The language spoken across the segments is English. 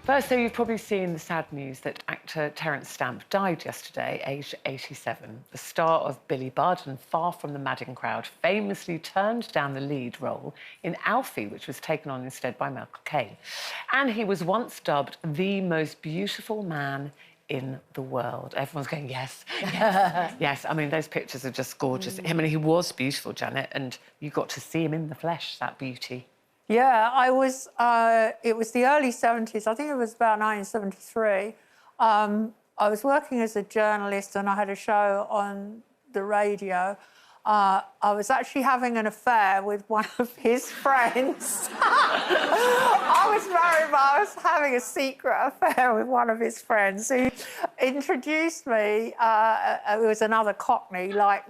First, though, you've probably seen the sad news that actor Terence Stamp died yesterday, aged 87. The star of Billy Budd and Far From the Madding Crowd famously turned down the lead role in Alfie, which was taken on instead by Michael Caine. And he was once dubbed the most beautiful man in the world. Everyone's going, yes, yes, yes. I mean, those pictures are just gorgeous. I mean, he was beautiful, Janet, and you got to see him in the flesh, that beauty. Yeah, it was the early 70s. I think it was about 1973. I was working as a journalist and I had a show on the radio. I was actually having an affair with one of his friends. I was married, but I was having a secret affair with one of his friends who introduced me. It was another Cockney like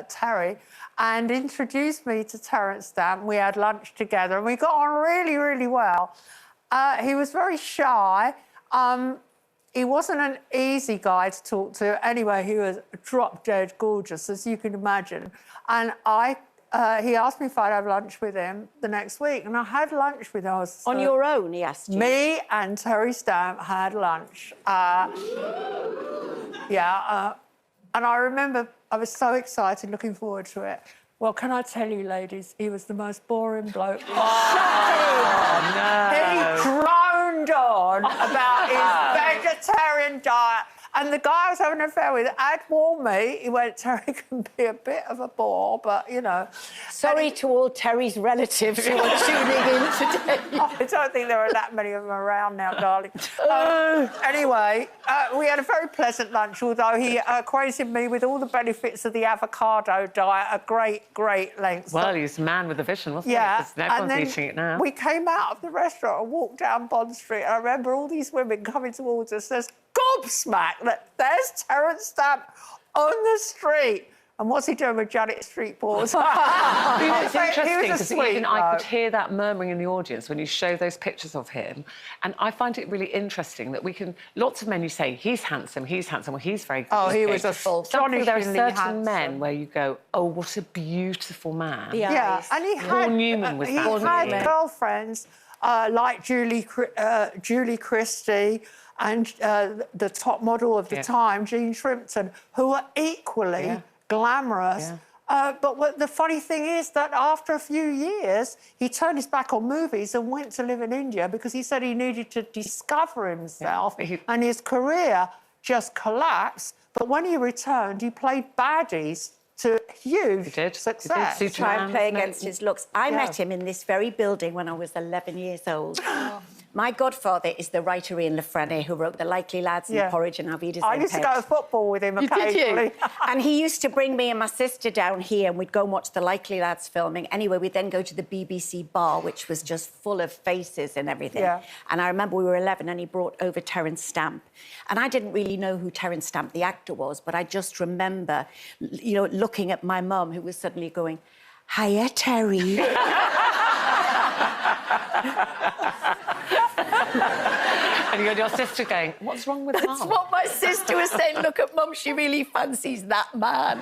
Terry, and introduced me to Terence Stamp. We had lunch together and we got on really, really well. He was very shy. He wasn't an easy guy to talk to. Anyway, he was drop-dead gorgeous, as you can imagine. And he asked me if I'd have lunch with him the next week, and I had lunch with him. On your own, he asked you? Me and Terry Stamp had lunch. And I remember I was so excited, looking forward to it. Well, can I tell you, ladies, he was the most boring bloke. Oh, no. He droned on about his vegetarian diet. And the guy I was having an affair with had warned me. He went, Terry can be a bit of a bore, but, you know. Sorry to all Terry's relatives who are tuning in today. I don't think there are that many of them around now, darling. Anyway, we had a very pleasant lunch, although he acquainted me with all the benefits of the avocado diet at great length. Well, he's a man with a vision, wasn't he? Yeah. Because everyone's eating it now. We came out of the restaurant and walked down Bond Street, and I remember all these women coming towards us. There's gobsmacked that there's Terence Stamp on the street. And what's he doing with Janet Street balls? It's interesting because even I could hear that murmuring in the audience when you show those pictures of him. And I find it really interesting that we can... Lots of men, you say, he's handsome, well, he's very good. Oh, he was astonishingly There are certain handsome. men where you go, oh, what a beautiful man. Yeah, and he Paul had... Newman was he that. had girlfriends like Julie Christie and the top model of the time, Jean Shrimpton, who were equally glamorous. But the funny thing is that after a few years, he turned his back on movies and went to live in India because he said he needed to discover himself, and his career just collapsed. But when he returned, he played baddies to huge success. To try and play against his looks. I met him in this very building when I was 11 years old. My godfather is the writer Ian Lefrene, who wrote The Likely Lads and Porridge and Alvida's I used to go to football with him occasionally. Did you? And he used to bring me and my sister down here and we'd go and watch the Likely Lads filming. Anyway, we'd then go to the BBC bar, which was just full of faces and everything. Yeah. And I remember we were 11 and he brought over Terence Stamp. And I didn't really know who Terence Stamp, the actor, was, but I just remember, you know, looking at my mum, who was suddenly going, hiya, Terry. And you had your sister going, what's wrong with Mum? That's what my sister was saying. Look at Mum, she really fancies that man.